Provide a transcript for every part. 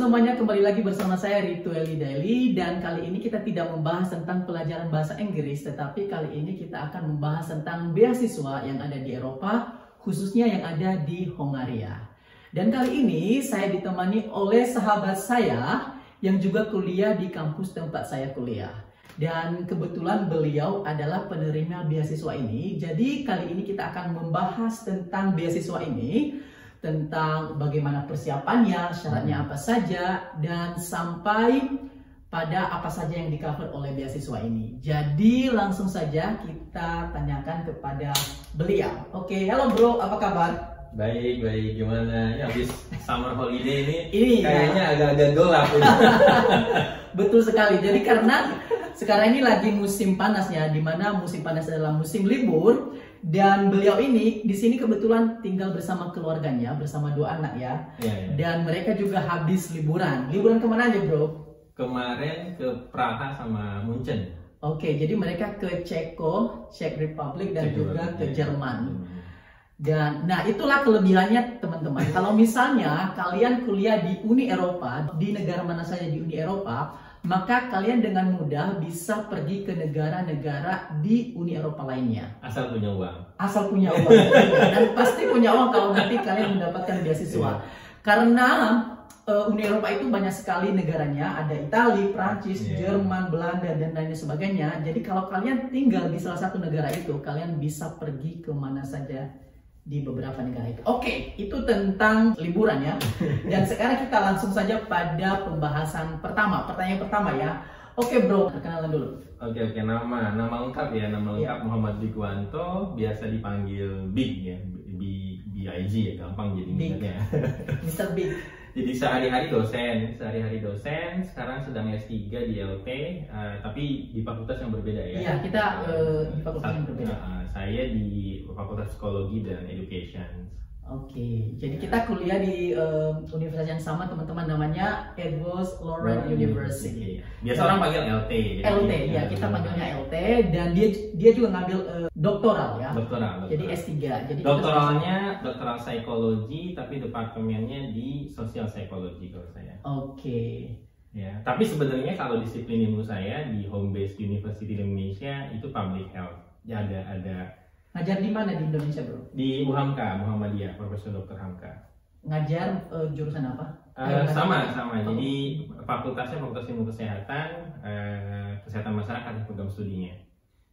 semuanya, kembali lagi bersama saya Ritu Eli Daily, dan kali ini kita tidak membahas tentang pelajaran bahasa Inggris, tetapi kali ini kita akan membahas tentang beasiswa yang ada di Eropa, khususnya yang ada di Hongaria. Dan kali ini saya ditemani oleh sahabat saya yang juga kuliah di kampus tempat saya kuliah. Dan kebetulan beliau adalah penerima beasiswa ini. Jadi kali ini kita akan membahas tentang beasiswa ini, tentang bagaimana persiapannya, syaratnya apa saja, dan sampai pada apa saja yang di-cover oleh beasiswa ini. Jadi langsung saja kita tanyakan kepada beliau. Oke, halo bro, apa kabar? Baik, gimana? Ya, habis summer holiday ini ya, kayaknya agak-agak gelap. Betul sekali, jadi karena sekarang ini lagi musim panasnya, di mana musim panas adalah musim libur. Dan beliau ini di sini kebetulan tinggal bersama keluarganya, bersama 2 anak ya. Ya. Dan mereka juga habis liburan. Liburan kemana aja bro? Kemarin ke Praha sama Munchen. Oke, jadi mereka ke Czech Republic dan juga ke Jerman. Dan nah itulah kelebihannya teman-teman. Kalau misalnya kalian kuliah di Uni Eropa, di negara mana saja di Uni Eropa, maka kalian dengan mudah bisa pergi ke negara-negara di Uni Eropa lainnya. Asal punya uang. Asal punya uang. Dan pasti punya uang kalau nanti kalian mendapatkan beasiswa. Karena Uni Eropa itu banyak sekali negaranya. Ada Italia, Prancis, Jerman, Belanda, dan lain sebagainya. Jadi kalau kalian tinggal di salah satu negara itu, kalian bisa pergi ke mana saja di beberapa negara itu. Oke, itu tentang liburan ya. Dan sekarang kita langsung saja pada pembahasan pertama. Pertanyaan pertama ya. Oke bro, perkenalan dulu. Oke, nama lengkap ya. Nama lengkap Muhammad Bigwanto, biasa dipanggil Big ya. BIG ya, gampang jadi ingatnya. Mr. Big. Jadi sehari-hari dosen, sekarang sedang S3 di LT, tapi di fakultas yang berbeda ya. Iya, kita di fakultas yang berbeda. Saya di Fakultas Psikologi dan Education. Oke, jadi kita kuliah di universitas yang sama teman-teman, namanya Edwards Lawrence University. Biasa orang panggil LT. LT, ya kita panggilnya LT, dan dia juga ngambil doktoral ya. Doktoral. Jadi S3. Jadi doktoralnya doktoral psikologi, tapi departemennya di sosial psikologi kalau saya. Oke. Ya, tapi sebenarnya kalau disiplin ilmu saya di home based university di Indonesia itu public health. Ya ada. Ngajar di mana di Indonesia bro? Di Muhamka, Muhammadiyah, Profesor Dr. Hamka. Ngajar jurusan apa? Sama. Jadi fakultasnya Fakultas Ilmu Kesehatan, Kesehatan Masyarakat dan program studinya.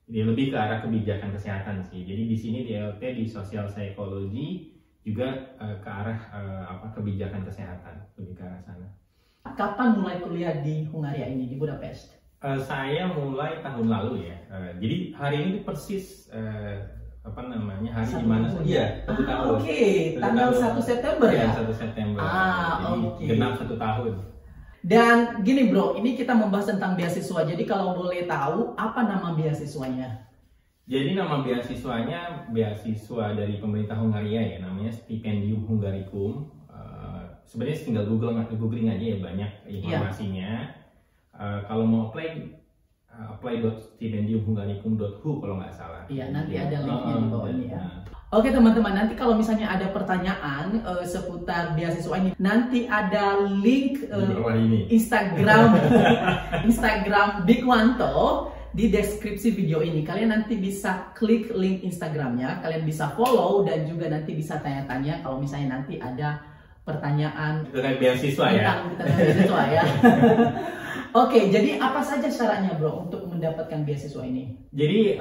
Jadi lebih ke arah kebijakan kesehatan sih. Jadi di sini di LT di sosial psikologi juga ke arah kebijakan kesehatan, lebih ke arah sana. Kapan mulai kuliah di Hongaria ini, di Budapest? Saya mulai tahun lalu ya. Jadi hari ini persis hari di mana? Iya, 1 tahun. Oke, tanggal 1 September ya? 1 September. Oke. Genap 1 tahun. Dan gini bro, ini kita membahas tentang beasiswa. Jadi kalau boleh tahu, apa nama beasiswanya? Jadi nama beasiswanya beasiswa dari pemerintah Hongaria ya, namanya Stipendium Hungaricum. Sebenarnya tinggal googling aja ya, banyak informasinya. Kalau mau apply.stipendiumhungaricum.hu kalau nggak salah. Iya, nanti ada linknya di bawah ini ya. Oke teman-teman, nanti kalau misalnya ada pertanyaan seputar beasiswa ini, nanti ada link Instagram Bigwanto di deskripsi video ini. Kalian nanti bisa klik link Instagramnya, kalian bisa follow, dan juga nanti bisa tanya-tanya kalau misalnya nanti ada pertanyaan tentang beasiswa tentang beasiswa ya. Oke, jadi apa saja syaratnya bro untuk mendapatkan beasiswa ini? Jadi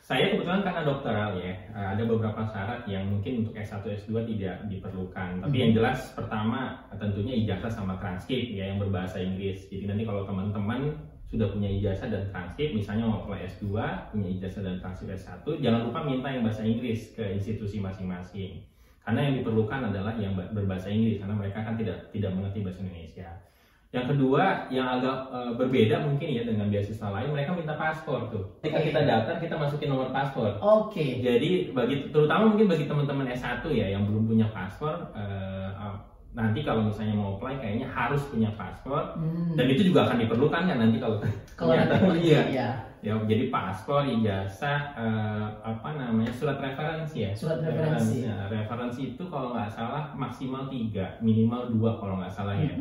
saya kebetulan karena doktoral ya, ada beberapa syarat yang mungkin untuk S1, S2 tidak diperlukan. Tapi yang jelas pertama tentunya ijazah sama transkrip ya yang berbahasa Inggris. Jadi nanti kalau teman-teman sudah punya ijazah dan transkrip, misalnya mau apply S2, punya ijazah dan transkrip S1, jangan lupa minta yang bahasa Inggris ke institusi masing-masing. Karena yang diperlukan adalah yang berbahasa Inggris, karena mereka kan tidak mengerti bahasa Indonesia. Yang kedua, yang agak berbeda mungkin ya dengan beasiswa lain, mereka minta paspor tuh. Ketika kita daftar, kita masukin nomor paspor. Oke. Jadi terutama mungkin bagi teman-teman S1 ya yang belum punya paspor, nanti kalau misalnya mau apply kayaknya harus punya paspor. Dan itu juga akan diperlukan kan nanti kalau nanti iya. Ya. Ya, jadi paspor, ijazah, surat referensi ya. Surat referensi. Referensi itu kalau nggak salah maksimal 3, minimal 2 kalau nggak salah ya.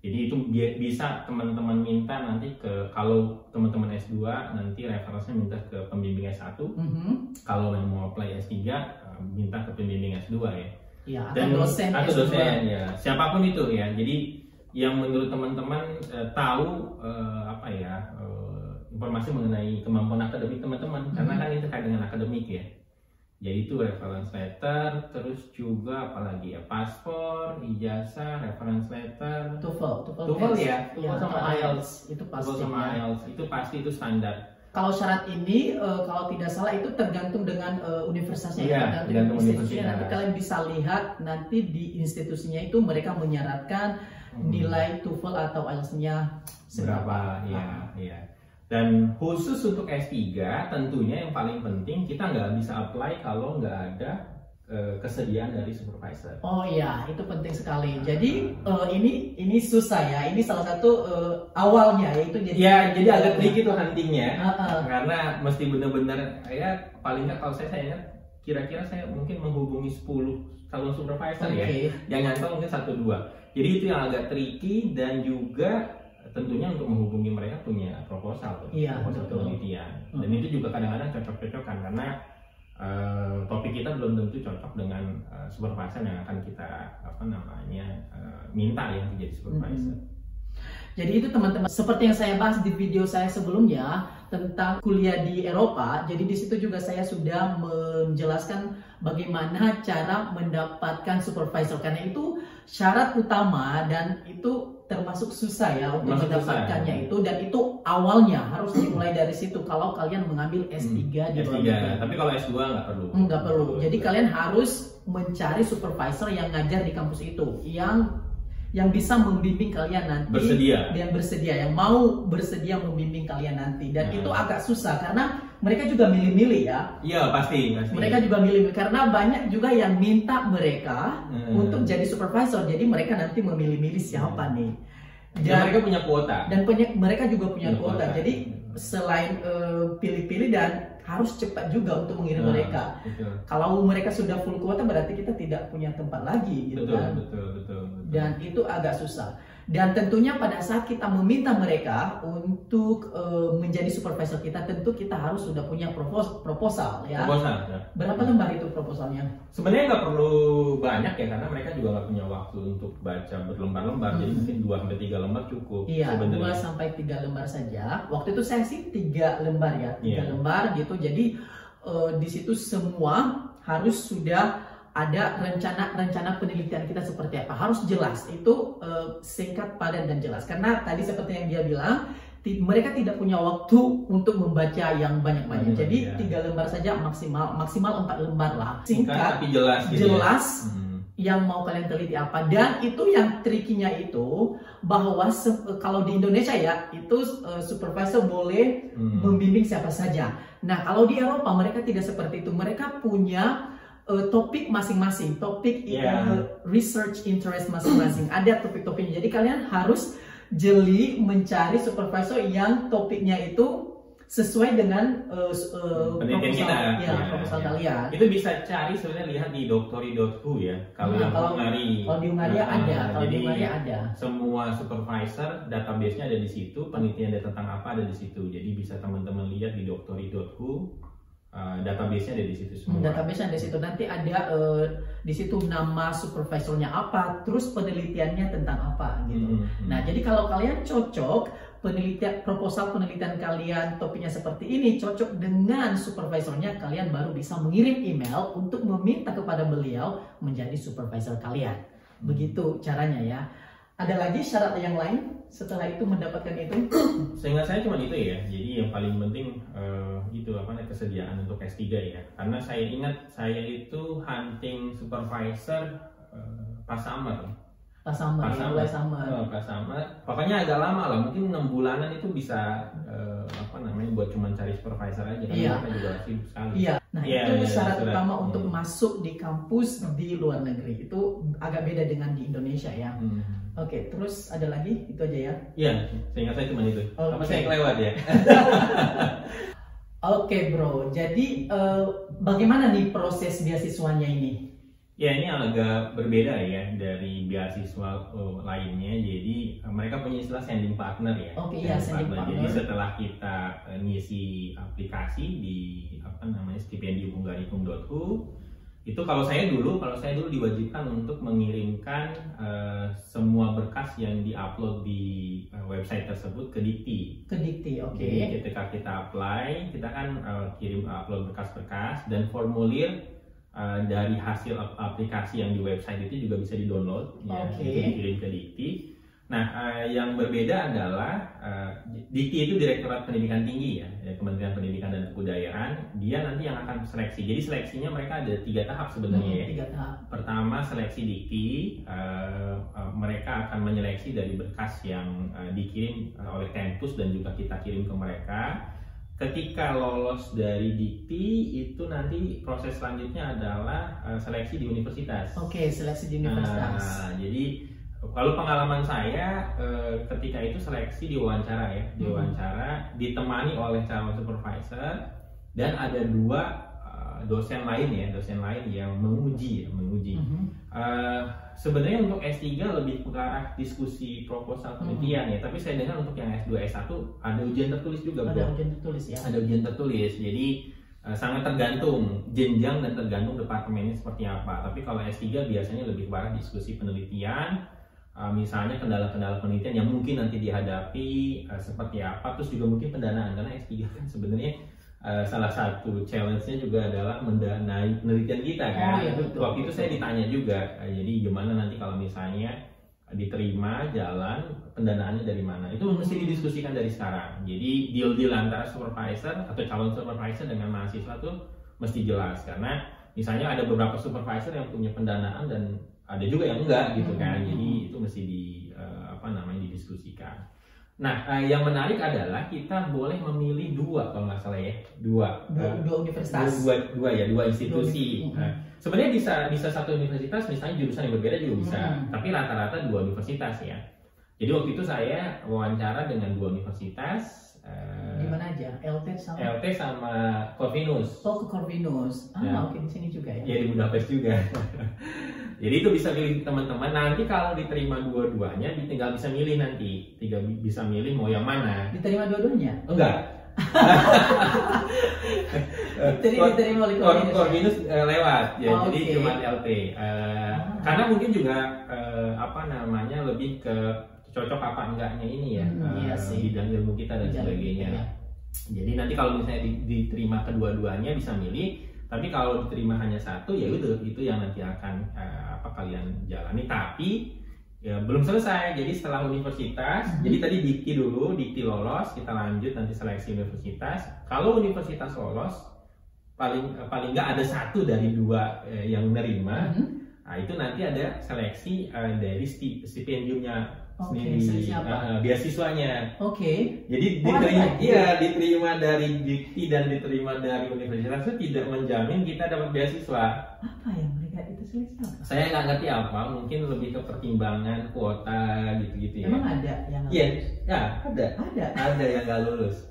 Jadi itu bisa teman-teman minta nanti kalau teman-teman S2 nanti referensinya minta ke pembimbing S1. Kalau yang mau apply S3 minta ke pembimbing S2 ya. Ya, atau dosen ya. Siapapun itu ya. Jadi yang menurut teman-teman tahu informasi mengenai kemampuan akademik teman-teman, karena kan ini terkait dengan akademik ya. Jadi itu reference letter, terus juga apalagi ya, paspor, ijazah, reference letter, TOEFL ya, TOEFL sama IELTS, itu pasti. Itu pasti, itu standar. Kalau syarat ini, kalau tidak salah itu tergantung dengan universitasnya ya, tergantung institusinya. Nanti kalian bisa lihat nanti di institusinya itu mereka menyarankan nilai TOEFL atau IELTS-nya berapa, ya. Dan khusus untuk S3 tentunya yang paling penting kita nggak bisa apply kalau nggak ada kesediaan dari supervisor. Oh iya, itu penting sekali. Jadi ini susah ya. Ini salah satu awalnya yaitu jadi agak tricky tuh huntingnya. Karena mesti benar-benar ya, paling nggak kalau saya ingat kira-kira saya mungkin menghubungi 10 calon supervisor ya. Jangan tahu mungkin 1-2. Jadi itu yang agak tricky, dan juga tentunya untuk menghubungi mereka punya proposal penelitian. Dan itu juga kadang-kadang cocok-cocokan karena topik kita belum tentu cocok dengan supervisor yang akan kita minta yang menjadi supervisor. Jadi itu teman-teman, seperti yang saya bahas di video saya sebelumnya tentang kuliah di Eropa. Jadi di situ juga saya sudah menjelaskan bagaimana cara mendapatkan supervisor, karena itu syarat utama dan itu termasuk susah ya untuk mendapatkannya itu, dan itu awalnya harus dimulai dari situ kalau kalian mengambil S3 di luar negeri. Tapi kalau S2 nggak perlu. Nggak perlu. Jadi kalian harus mencari supervisor yang ngajar di kampus itu, yang bisa membimbing kalian nanti, yang mau bersedia membimbing kalian nanti. Dan itu agak susah karena mereka juga milih-milih ya. Iya, pasti. Mereka juga milih-milih karena banyak juga yang minta mereka untuk jadi supervisor. Jadi mereka nanti memilih-milih siapa nih. Dan mereka punya kuota. Dan mereka juga punya kuota. Jadi selain pilih-pilih dan harus cepat juga untuk mengirim mereka. Kalau mereka sudah full kuota berarti kita tidak punya tempat lagi gitu kan. Betul. Dan itu agak susah. Dan tentunya pada saat kita meminta mereka untuk menjadi supervisor kita, tentu kita harus sudah punya proposal ya. Berapa lembar itu proposalnya? Sebenarnya nggak perlu banyak ya, karena mereka juga nggak punya waktu untuk baca berlembar-lembar. Jadi mungkin 2-3 lembar cukup. Iya, 2-3 lembar saja. Waktu itu saya sih 3 lembar ya, 3 lembar gitu. Jadi di situ semua harus sudah ada rencana penelitian kita seperti apa, harus jelas, itu singkat, padat dan jelas. Karena tadi seperti yang dia bilang, mereka tidak punya waktu untuk membaca yang banyak-banyak. Jadi 3 lembar saja maksimal 4 lembar lah. Singkat, tapi jelas. Yang mau kalian teliti apa. Dan itu yang trikinya itu bahwa kalau di Indonesia ya itu supervisor boleh membimbing siapa saja. Nah kalau di Eropa mereka tidak seperti itu. Mereka punya topik masing-masing, topik research interest masing-masing, ada topik-topiknya. Jadi kalian harus jeli mencari supervisor yang topiknya itu sesuai dengan penelitian kita, proposal kalian. Itu bisa cari sebenarnya, lihat di doctory.hu ya. Kalau di Hungaria ada, jadi ada. Semua supervisor database-nya ada di situ, penelitian tentang apa ada di situ. Jadi bisa teman-teman lihat di doctory.hu. Database-nya ada di situ semua. Database-nya ada di situ. Nanti ada di situ nama supervisornya apa, terus penelitiannya tentang apa gitu. Nah, jadi kalau kalian cocok proposal penelitian kalian topiknya seperti ini, cocok dengan supervisornya, kalian baru bisa mengirim email untuk meminta kepada beliau menjadi supervisor kalian. Begitu caranya ya. Ada lagi syarat yang lain setelah itu mendapatkan itu? Seingat saya cuma itu ya. Jadi yang paling penting itu kesediaan untuk S3 ya. Karena saya ingat saya itu hunting supervisor pas summer. Pas summer, ya, mulai summer. Pas summer. Pokoknya agak lama lah, mungkin 6 bulanan itu bisa buat cuma cari supervisor aja kan. Iya. Mereka juga sibuk sekali. Iya. Nah, itu syarat sudah. utama untuk masuk di kampus di luar negeri. Itu agak beda dengan di Indonesia ya. Oke, terus ada lagi? Itu aja ya? Iya, seingat saya cuma itu. Apa saya kelewat ya? Oke bro, jadi bagaimana nih proses beasiswanya ini? Ya, ini agak berbeda ya dari beasiswa lainnya. Jadi mereka punya istilah sending partner ya. Oke, iya, sending partner. Jadi setelah kita ngisi aplikasi di stipendiumhungarikum.hu, itu kalau saya dulu diwajibkan untuk mengirimkan semua berkas yang diupload di website tersebut ke Dikti. Ke Dikti, oke. Jadi ketika kita apply, kita kan kirim upload berkas-berkas, dan formulir dari hasil aplikasi yang di website itu juga bisa di-download, ya, dikirim ke Dikti. Nah, yang berbeda adalah Dikti itu Direktorat Pendidikan Tinggi ya, Kementerian Pendidikan dan Kebudayaan. Dia nanti yang akan seleksi. Jadi seleksinya mereka ada 3 tahap sebenarnya ya. 3 tahap. Pertama seleksi Dikti, mereka akan menyeleksi dari berkas yang dikirim oleh kampus dan juga kita kirim ke mereka. Ketika lolos dari Dikti, itu nanti proses selanjutnya adalah seleksi di universitas. Oke, seleksi di universitas. Jadi kalau pengalaman saya ketika itu seleksi diwawancara ya, diwawancara ditemani oleh calon supervisor dan ada 2 dosen lain yang menguji. Sebenarnya untuk S3 lebih ke arah diskusi proposal penelitian ya, tapi saya dengar untuk yang S2 S1 ada ujian tertulis juga. Ada ujian tertulis ya. Ada ujian tertulis. Jadi sangat tergantung jenjang dan tergantung departemennya seperti apa. Tapi kalau S3 biasanya lebih ke arah diskusi penelitian, misalnya kendala-kendala penelitian yang mungkin nanti dihadapi seperti apa, terus juga mungkin pendanaan, karena S3 kan sebenarnya salah satu challenge-nya juga adalah mendanai penelitian kita kan. Iya, betul. Waktu itu saya ditanya juga, jadi gimana nanti kalau misalnya diterima jalan, pendanaannya dari mana? Itu mesti didiskusikan dari sekarang. Jadi deal-deal antara supervisor atau calon supervisor dengan mahasiswa tuh mesti jelas, karena misalnya ada beberapa supervisor yang punya pendanaan dan ada juga yang enggak gitu kan. Jadi itu mesti didiskusikan. Nah, yang menarik adalah kita boleh memilih 2 kalau nggak salah ya, 2 universitas, dua institusi. Sebenarnya bisa satu universitas, misalnya jurusan yang berbeda juga bisa, tapi rata-rata 2 universitas ya. Jadi waktu itu saya wawancara dengan 2 universitas. Di mana aja? LT sama Corvinus. Oh, ke Corvinus. Oke, di sini juga ya. Ya, di Budapest juga. Jadi itu bisa pilih teman-teman. Nanti kalau diterima dua-duanya, tinggal bisa milih nanti. Bisa milih mau yang mana. Diterima dua-duanya? Enggak. Diterima oleh Corvinus lewat ya. Jadi cuma LT. Karena mungkin juga lebih ke cocok apa enggaknya ini ya, bidang ilmu kita dan sebagainya. Ya. Jadi nanti kalau misalnya diterima kedua-duanya bisa milih, tapi kalau diterima hanya satu ya itu yang nanti akan kalian jalani. Tapi ya belum selesai. Jadi setelah universitas, jadi tadi Dikti lolos, kita lanjut nanti seleksi universitas. Kalau universitas lolos, paling nggak ada 1 dari 2 yang menerima. Nah, itu nanti ada seleksi dari stipendiumnya sendiri, beasiswanya. Jadi diterima dari Dikti dan diterima dari universitas itu tidak menjamin kita dapat beasiswa. Apa yang mereka itu seleksi? Saya nggak ngerti apa, mungkin lebih ke pertimbangan kuota gitu-gitu ya. Emang ada yang? Iya, ya ada yang nggak lulus.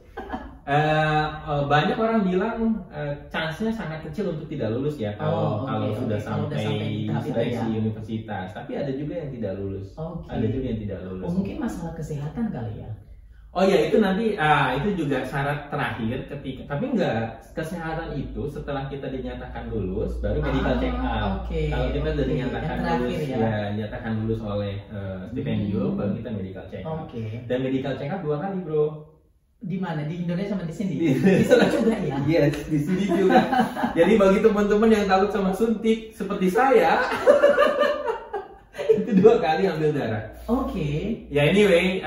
Banyak orang bilang chance-nya sangat kecil untuk tidak lulus ya kalau sudah sampai seleksi universitas. Tapi ada juga yang tidak lulus. Ada juga yang tidak lulus. Mungkin masalah kesehatan kali ya. Oh ya, itu nanti itu juga syarat terakhir tapi enggak, kesehatan itu setelah kita dinyatakan lulus baru medical check up. Kalau kita sudah dinyatakan lulus dinyatakan lulus oleh stipendium, baru kita medical check up. Dan medical check up 2 kali, Bro. Di mana? Di Indonesia sama di sini? Di sini juga ya? Yes, di sini juga. Jadi bagi teman-teman yang takut sama suntik seperti saya, itu 2 kali ambil darah. Ya anyway,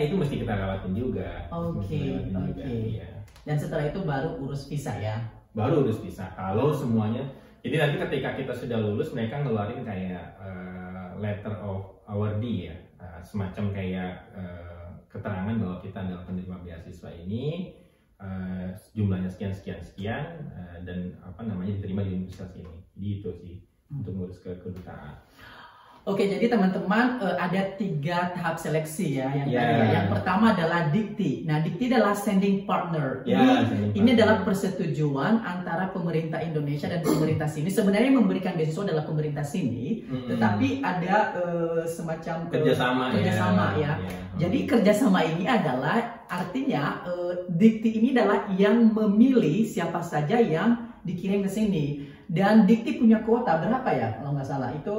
itu mesti kita lewatin juga. Ya. Dan setelah itu baru urus visa ya? Baru urus visa. Kalau semuanya, jadi nanti ketika kita sudah lulus, mereka ngeluarin kayak letter of award ya, semacam kayak keterangan bahwa kita adalah penerima beasiswa ini, jumlahnya sekian sekian sekian, dan diterima di universitas ini. Jadi itu sih untuk ngurus ke kedutaan. Oke, jadi teman-teman ada 3 tahap seleksi ya. Yang pertama adalah dikti. Nah, dikti adalah sending partner. Ini adalah persetujuan antara pemerintah Indonesia dan pemerintah sini. Sebenarnya yang memberikan beasiswa adalah pemerintah sini, tetapi ada semacam kerjasama ya. Jadi kerjasama ini adalah artinya dikti ini adalah yang memilih siapa saja yang dikirim ke sini. Dan dikti punya kuota berapa ya kalau nggak salah itu.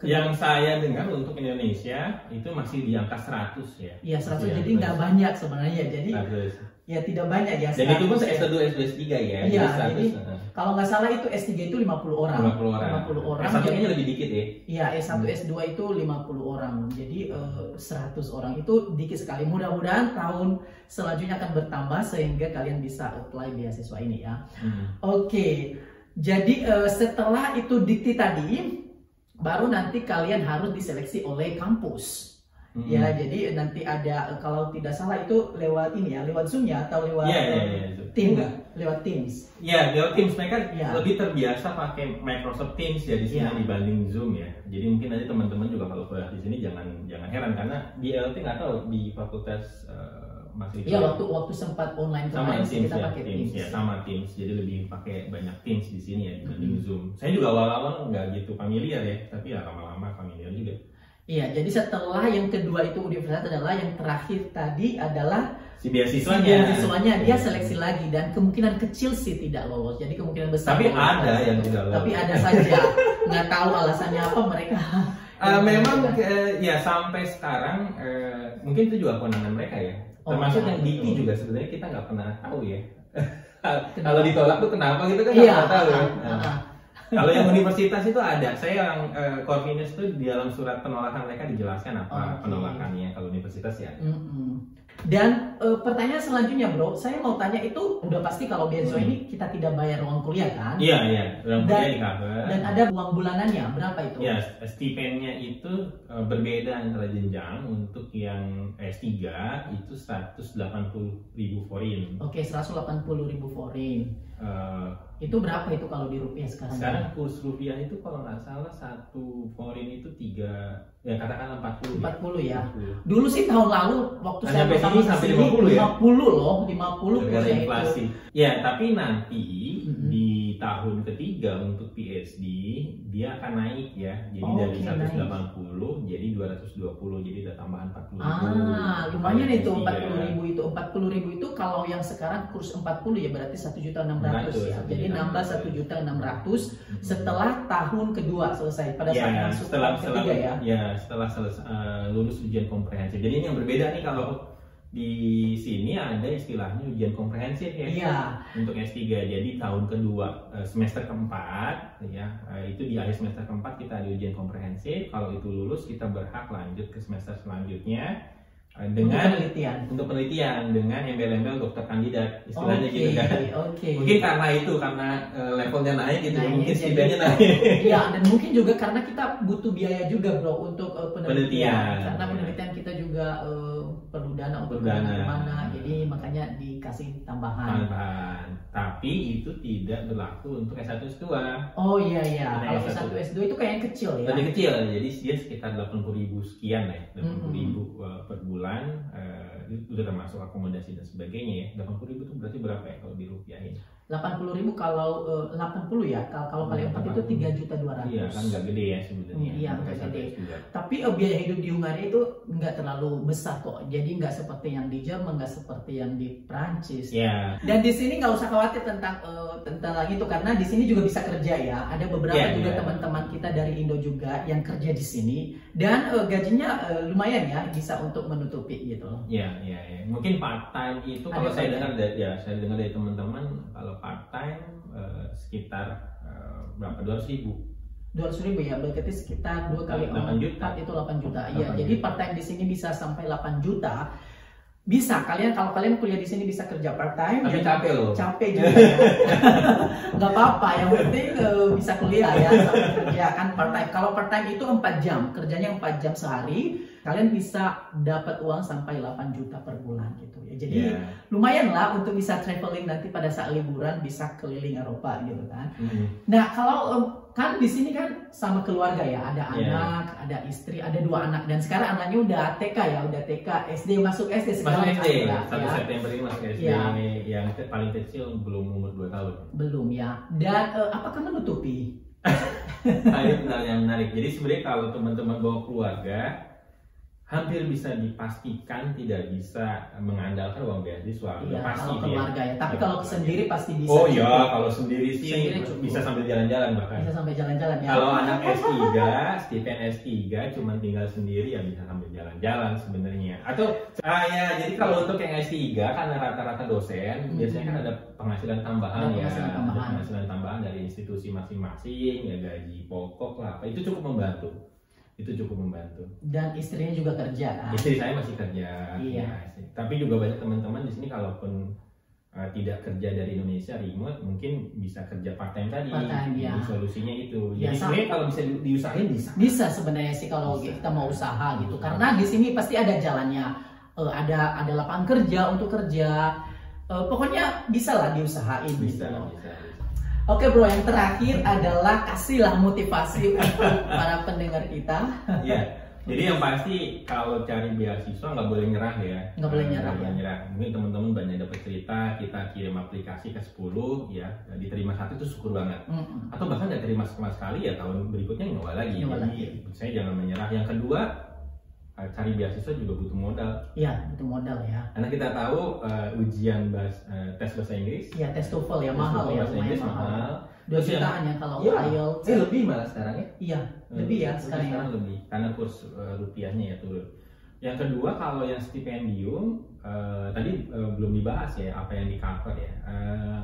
Yang saya dengar untuk Indonesia itu masih di angka 100 ya. Iya 100, jadi nggak banyak sebenarnya. Jadi 100. Ya tidak banyak ya. Dan itu pun S1, S2, S3 ya. Iya, jadi kalau nggak salah itu S3 itu 50 orang. 50 orang. S1-nya lebih dikit ya. Iya, S1, S2 itu 50 orang. Jadi 100 orang itu dikit sekali. Mudah-mudahan tahun selanjutnya akan bertambah sehingga kalian bisa apply beasiswa ini ya. Oke. Jadi setelah itu dikti tadi, baru nanti kalian harus diseleksi oleh kampus. Ya, jadi nanti ada kalau tidak salah itu lewat ini ya, lewat Zoom ya atau lewat Teams, lewat Teams. Ya, lewat Teams. Mereka lebih terbiasa pakai Microsoft Teams ya di sini dibanding Zoom ya. Jadi mungkin nanti teman-teman juga kalau kuliah di sini jangan heran karena di LT nggak tahu di fakultas masih. Iya, waktu sempat online sama Teams kita ya, pakai Teams. Ya, sama Teams. Jadi lebih pakai banyak Teams di sini ya dibanding Zoom. Saya juga awal-awal nggak gitu familiar ya, tapi ya lama-lama familiar juga. Iya, jadi setelah yang kedua itu universitas adalah yang terakhir tadi adalah si beasiswanya. Dia seleksi lagi dan kemungkinan kecil sih tidak lolos. Jadi kemungkinan besar. Tapi ada yang tidak lolos. Tapi ada saja. Nggak tahu alasannya apa mereka. Memang ya sampai sekarang mungkin itu juga kewenangan mereka ya. Termasuk yang dikti juga sebenarnya kita nggak pernah tahu ya. Kalau ditolak tuh kenapa gitu kan nggak tahu ya. Kalau yang universitas itu ada, saya yang Corvinus itu di dalam surat penolakan mereka dijelaskan apa penolakannya kalau universitas ya. Dan pertanyaan selanjutnya bro, saya mau tanya itu udah pasti kalau beasiswa ini kita tidak bayar uang kuliah kan? Iya, uang kuliah di cover. Dan ada uang bulanannya berapa itu? Ya, stipennya itu berbeda antara jenjang. Untuk yang S3 itu 180.000 foreign. Oke, 180.000 foreign. Itu berapa itu kalau di rupiah sekarang? Sekarang kurs rupiah itu kalau nggak salah 1 foreign itu 3, ya katakan 40 ya. Dulu sih tahun lalu waktu saya pertama sampai 50 ya. 50 loh, 50 gara-gara inflasi. Ya, tapi nanti di tahun ketiga untuk PhD dia akan naik ya. Jadi dari 180 jadi 220, jadi ada tambahan 40.000. Lumayan itu 40.000 itu. 40.000 itu kalau yang sekarang kurs 40 ya berarti 1.600.000 ya. Jadi nambah 1.600.000 setelah tahun kedua selesai pada saat masuk tahun ketiga ya. Ya, setelah lulus ujian komprehensif. Jadi ini yang berbeda nih kalau di sini ada istilahnya ujian komprehensif ya. Iya. Untuk S3. Jadi tahun kedua semester keempat ya, itu di akhir semester keempat kita ada ujian komprehensif. Kalau itu lulus kita berhak lanjut ke semester selanjutnya dengan untuk penelitian dengan embel-embel dokter kandidat istilahnya gitu kan. Mungkin karena levelnya naik gitu, mungkin stipendinya naik. Iya, dan mungkin juga karena kita butuh biaya juga bro untuk penelitian. Karena penelitian kita juga perlu dana untuk mana, jadi makanya dikasih tambahan. Tapi itu tidak berlaku untuk S1 S2. Oh iya. Kalau S1 S2 itu kayak yang kecil ya. Lebih kecil, jadi dia sekitar 80.000 sekian ya, 80.000 per bulan. Itu udah termasuk akomodasi dan sebagainya ya. 80.000 itu berarti berapa ya kalau dirupiahin? 80.000 kalau 80 ya. Kalau kali 4 itu 3.200.000. Iya kan nggak gede ya sebenarnya. Iya nggak gede. Tapi biaya hidup di Hungaria itu nggak terlalu besar kok. Jadi nggak seperti yang di Jerman, nggak seperti yang di Prancis. Iya. Dan di sini nggak usah khawatir tentang lagi itu karena di sini juga bisa kerja ya. Ada beberapa juga teman-teman kita dari Indo juga yang kerja di sini dan gajinya lumayan ya, bisa untuk menutupi gitu. Iya. Mungkin part time itu kalau saya dengar dari teman-teman kalau part time sekitar berapa? 200.000 ya, berarti sekitar 2 kali 8 juta. Itu 8 juta. Iya, jadi part time di sini bisa sampai 8 juta. Bisa, kalau kalian kuliah di sini bisa kerja part time. Tapi capek loh. Capek juga. Ya. Nggak apa-apa, yang penting bisa kuliah ya, sambil kerja kan part time. Kalau part time itu 4 jam, kerjanya 4 jam sehari, kalian bisa dapat uang sampai 8 juta per bulan gitu ya. Jadi lumayan lah untuk bisa traveling nanti pada saat liburan, bisa keliling Eropa gitu kan. Nah kalau kan di sini kan sama keluarga ya, ada anak, ada istri, ada 2 anak, dan sekarang anaknya udah TK ya, udah TK, SD, masuk SD sekarang. Masuk SD, 1 September ini masuk SD, yang paling kecil belum umur 2 tahun. Belum ya, dan apakah menutupi? Nah, ini benar yang menarik. Jadi sebenarnya kalau teman-teman bawa keluarga, hampir bisa dipastikan tidak bisa mengandalkan uang beasiswa. Iya, pasti kalau keluarga ya. Tapi kalau sendiri pasti bisa. Oh iya, kalau sendiri sih sendiri bisa sambil jalan-jalan bahkan. Bisa sampai jalan-jalan ya. Kalau anak S3, Stephen S3 cuma tinggal sendiri ya bisa sambil jalan-jalan sebenarnya. Atau ya, jadi kalau untuk yang S3 karena rata-rata dosen biasanya kan ada penghasilan tambahan ya. Ada penghasilan tambahan dari institusi masing-masing, ya gaji pokok lah. Itu cukup membantu. Dan istrinya juga kerja kan? Istri saya masih kerja. Iya. Ya, tapi juga banyak teman-teman di sini kalaupun tidak kerja dari Indonesia remote, mungkin bisa kerja part time tadi. Ya. Solusinya itu. Jadi sebenarnya kalau bisa diusahain bisa. Bisa sebenarnya sih kalau kita mau usaha gitu. Karena di sini pasti ada jalannya. Ada lapangan kerja untuk kerja. Pokoknya bisa lah diusahain. Bisa. Oke bro, yang terakhir adalah kasihlah motivasi untuk para pendengar kita. Iya, jadi yang pasti kalau cari beasiswa nggak boleh nyerah ya. Nggak boleh nyerah. Mungkin teman-teman banyak dapat cerita, kita kirim aplikasi ke 10 ya, diterima 1 itu syukur banget. Atau bahkan nggak terima sama sekali ya, tahun berikutnya nyoba lagi. Jadi saya jangan menyerah. Yang kedua, cari beasiswa juga butuh modal. Iya, butuh modal ya. Karena kita tahu ujian tes bahasa Inggris. Iya, tes TOEFL ya, mahal ya, bahasa Inggris mahal. 2 jutaan ya kalau IELTS. Lebih malah sekarang ya. Iya, lebih ya sekarang. Lebih karena kurs rupiahnya ya turun. Yang kedua kalau yang stipendium tadi belum dibahas ya apa yang di cover ya.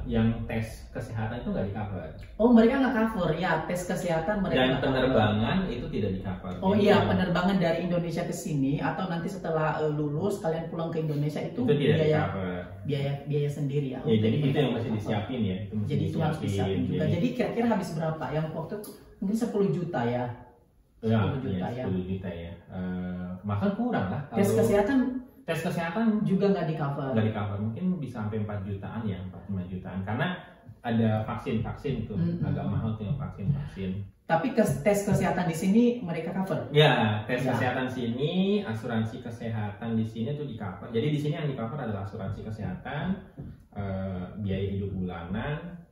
Yang tes kesehatan itu nggak di cover. Oh, mereka nggak cover ya, tes kesehatan mereka. Dan penerbangan itu tidak di cover. Oh iya, penerbangan dari Indonesia ke sini atau nanti setelah lulus kalian pulang ke Indonesia itu biaya sendiri ya. Ya, jadi itu yang masih disiapin ya. Jadi itu harus disiapin juga. Jadi kira-kira habis berapa? Yang waktu itu mungkin 10 juta ya. 10 juta ya. Makan kurang lah. Tes kesehatan juga nggak di cover. Nggak di cover, mungkin bisa sampai 4 jutaan ya, 4-5 jutaan. Karena ada vaksin itu agak mahal tuh yang vaksin. Tapi tes kesehatan di sini mereka cover. Ya, tes kesehatan sini, asuransi kesehatan di sini tuh di cover. Jadi di sini yang di cover adalah asuransi kesehatan, biaya hidup bulanan,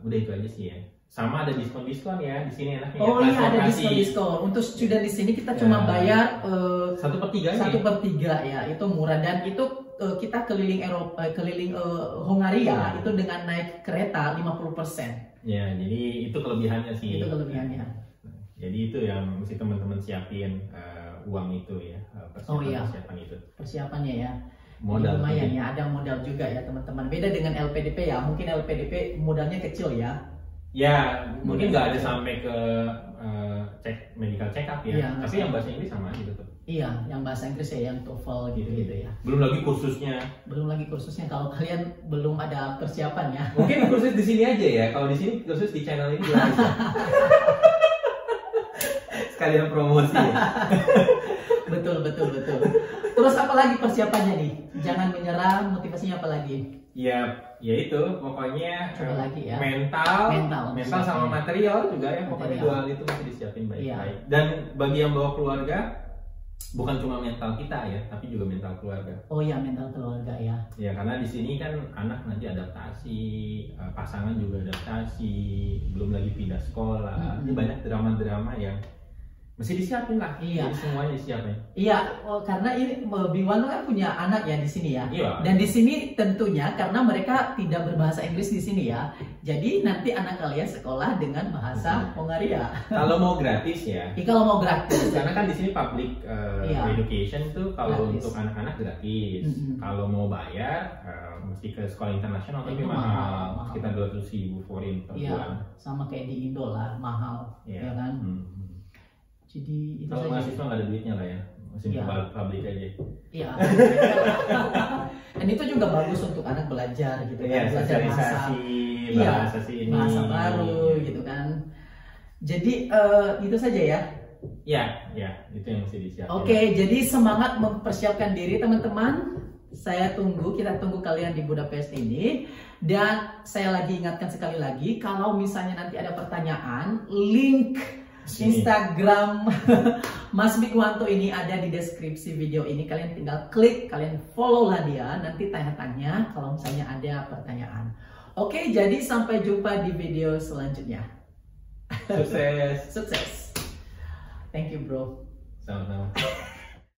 udah itu aja sih ya. Sama ada diskon ya di sini enaknya. Oh iya, ada diskon. Untuk student di sini kita cuma bayar 1/3 ya, itu murah. Dan itu kita keliling Eropa, keliling Hongaria itu dengan naik kereta 50%. Ya, jadi itu kelebihannya sih. Itu kelebihannya. Jadi itu yang mesti teman-teman siapin uang itu ya, persiapan itu. Persiapannya ya. Modal lumayan ya, ada modal juga ya teman-teman. Beda dengan LPDP ya, mungkin LPDP modalnya kecil ya. Ya, mungkin nggak ada sampai ke medical check up ya. Tapi yang bahasa Inggris sama aja gitu. Iya, yang bahasa Inggris ya, yang TOEFL gitu ya. Belum lagi kursusnya. Kalau kalian belum ada persiapan ya. Mungkin kursus di sini aja ya. Kalau di sini kursus di channel ini juga bisa. Sekalian promosi ya. Betul. Terus apa lagi persiapannya nih? Jangan menyerah, motivasinya apa lagi? Ya itu pokoknya lagi ya. mental sama material juga ya, pokoknya 2 hal itu mesti disiapin baik-baik. Dan bagi yang bawa keluarga, bukan cuma mental kita ya, tapi juga mental keluarga. Oh ya, mental keluarga ya. Ya, karena di sini kan anak nanti adaptasi, pasangan juga adaptasi, belum lagi pindah sekolah. Ini banyak drama-drama yang mesti disiapin lah. Iya. Jadi semuanya disiapin. Iya, karena ini Biwan kan punya anak ya di sini ya. Iya. Dan di sini tentunya karena mereka tidak berbahasa Inggris di sini ya. Jadi nanti anak kalian sekolah dengan bahasa Hongaria. Kalau mau gratis ya. Kalau mau gratis. Karena kan di sini public education tuh kalau gratis. Untuk anak-anak gratis. Kalau mau bayar mesti ke sekolah internasional tapi mahal. Sekitar 200.000 foreign per bulan. Sama kayak di Indo lah, mahal. Ya kan? Jadi itu kalau mahasiswa nggak ada duitnya lah ya. Mesin Ya. publik aja. Iya. Dan itu juga bagus untuk anak belajar gitu kan, Iya, belajar bahasa, sosialisasi iya, bahasa sini. bahasa baru gitu kan. Jadi itu saja ya. Ya, itu yang mesti disiapkan. Oke, jadi semangat mempersiapkan diri teman-teman. Saya tunggu, kita tunggu kalian di Budapest ini. Dan saya lagi ingatkan sekali lagi, kalau misalnya nanti ada pertanyaan, link Instagram Mas Mikwanto ini ada di deskripsi video ini. Kalian tinggal klik, kalian follow lah dia. Nanti tanya-tanya kalau misalnya ada pertanyaan. Oke, jadi sampai jumpa di video selanjutnya. Sukses. Sukses. Thank you bro. Sama-sama.